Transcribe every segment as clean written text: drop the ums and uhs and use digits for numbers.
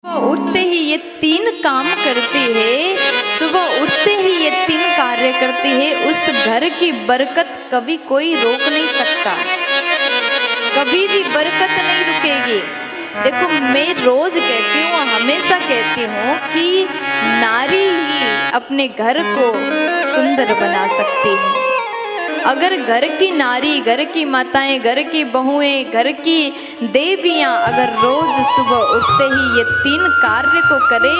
उठते ही ये 3 काम करती है, सुबह उठते ही ये 3 कार्य करती है। उस घर की बरकत कभी कोई रोक नहीं सकता, कभी भी बरकत नहीं रुकेगी। देखो, मैं रोज कहती हूँ, हमेशा कहती हूँ कि नारी ही अपने घर को सुंदर बना सकती है। अगर घर की नारी, घर की माताएं, घर की बहुएं, घर की देवियां अगर रोज सुबह उठते ही ये 3 कार्य को करे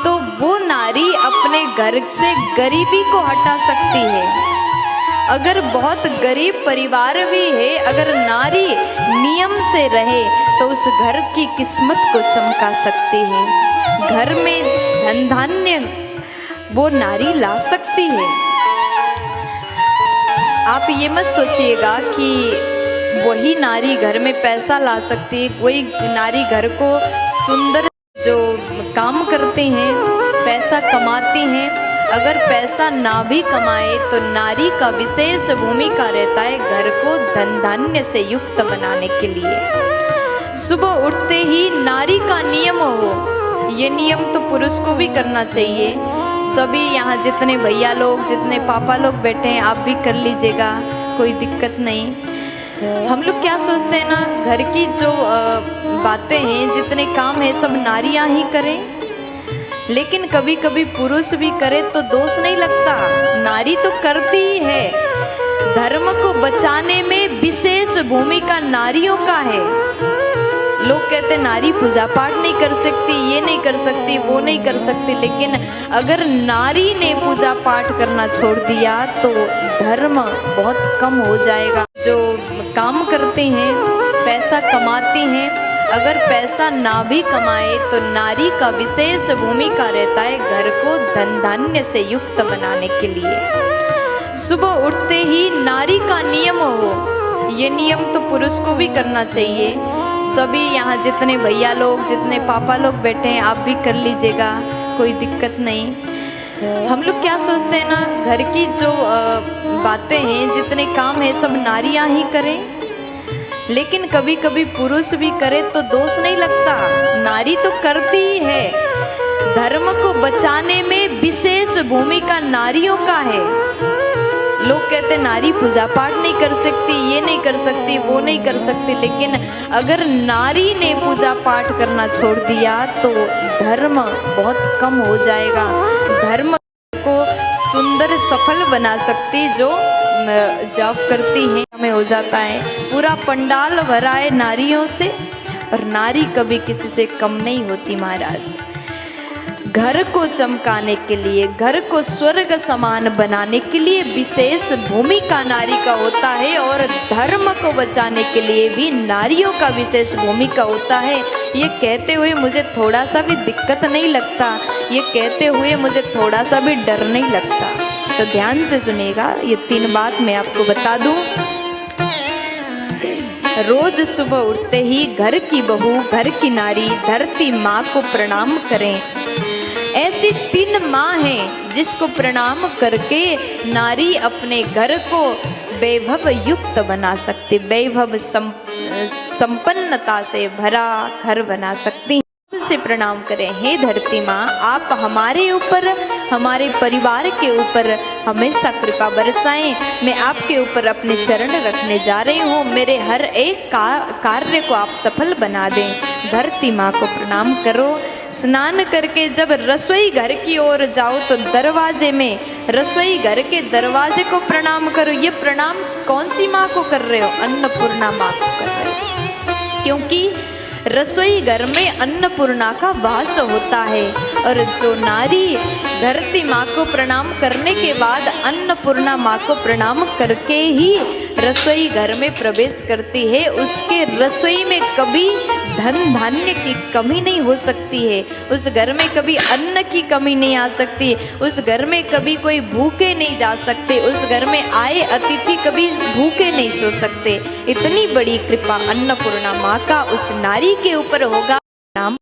तो वो नारी अपने घर से गरीबी को हटा सकती है। अगर बहुत गरीब परिवार भी है, अगर नारी नियम से रहे तो उस घर की किस्मत को चमका सकती है। घर में धन धान्य वो नारी ला सकती है। आप ये मत सोचिएगा कि वही नारी घर में पैसा ला सकती है, वही नारी घर को सुंदर जो काम करते हैं, पैसा कमाती हैं। अगर पैसा ना भी कमाए तो नारी का विशेष भूमिका रहता है घर को धन धान्य से युक्त बनाने के लिए। सुबह उठते ही नारी का नियम हो, ये नियम तो पुरुष को भी करना चाहिए। सभी यहाँ जितने भैया लोग, जितने पापा लोग बैठे हैं, आप भी कर लीजिएगा, कोई दिक्कत नहीं। हम लोग क्या सोचते हैं ना, घर की जो बातें हैं, जितने काम हैं, सब नारियां ही करें, लेकिन कभी कभी पुरुष भी करे तो दोष नहीं लगता। नारी तो करती ही है। धर्म को बचाने में विशेष भूमिका नारियों का है। लोग कहते नारी पूजा पाठ नहीं कर सकती, ये नहीं कर सकती, वो नहीं कर सकती, लेकिन अगर नारी ने पूजा पाठ करना छोड़ दिया तो धर्म बहुत कम हो जाएगा। जो काम करते हैं, पैसा कमाती हैं, अगर पैसा ना भी कमाए तो नारी का विशेष भूमिका रहता है घर को धन धान्य से युक्त बनाने के लिए। सुबह उठते ही नारी का नियम हो, ये नियम तो पुरुष को भी करना चाहिए। सभी यहाँ जितने भैया लोग, जितने पापा लोग बैठे हैं, आप भी कर लीजिएगा, कोई दिक्कत नहीं। हम लोग क्या सोचते हैं ना, घर की जो बातें हैं, जितने काम हैं, सब नारियां ही करें, लेकिन कभी कभी पुरुष भी करे तो दोष नहीं लगता। नारी तो करती ही है। धर्म को बचाने में विशेष भूमिका नारियों का है। लोग कहते नारी पूजा पाठ नहीं कर सकती, ये नहीं कर सकती, वो नहीं कर सकती, लेकिन अगर नारी ने पूजा पाठ करना छोड़ दिया तो धर्म बहुत कम हो जाएगा। धर्म को सुंदर सफल बना सकती जो जॉब करती हैं, हमें हो जाता है। पूरा पंडाल भरा है नारियों से, और नारी कभी किसी से कम नहीं होती महाराज। घर को चमकाने के लिए, घर को स्वर्ग समान बनाने के लिए विशेष भूमिका नारी का होता है, और धर्म को बचाने के लिए भी नारियों का विशेष भूमिका होता है। ये कहते हुए मुझे थोड़ा सा भी दिक्कत नहीं लगता, ये कहते हुए मुझे थोड़ा सा भी डर नहीं लगता। तो ध्यान से सुनिएगा, ये 3 बात मैं आपको बता दूं। रोज सुबह उठते ही घर की बहू, घर की नारी धरती माँ को प्रणाम करें। ऐसी 3 माँ हैं जिसको प्रणाम करके नारी अपने घर को वैभव युक्त बना सकती, वैभव संपन्नता से भरा घर बना सकती। से प्रणाम करें, हे धरती माँ, आप हमारे ऊपर, हमारे परिवार के ऊपर हमेशा कृपा बरसाएं। मैं आपके ऊपर अपने चरण रखने जा रही हूँ, मेरे हर एक कार्य को आप सफल बना दें। धरती माँ को प्रणाम करो। स्नान करके जब रसोई घर की ओर जाओ तो दरवाजे में, रसोई घर के दरवाजे को प्रणाम करो। ये प्रणाम कौन सी माँ को कर रहे हो? अन्नपूर्णा माँ को कर रहे हो, क्योंकि रसोई घर में अन्नपूर्णा का वास होता है। और जो नारी धरती माँ को प्रणाम करने के बाद अन्नपूर्णा माँ को प्रणाम करके ही रसोई घर में प्रवेश करती है, उसके रसोई में कभी धन धान्य की कमी नहीं हो सकती है। उस घर में कभी अन्न की कमी नहीं आ सकती, उस घर में कभी कोई भूखे नहीं जा सकते, उस घर में आए अतिथि कभी भूखे नहीं सो सकते। इतनी बड़ी कृपा अन्नपूर्णा माँ का उस नारी के ऊपर होगा। नाम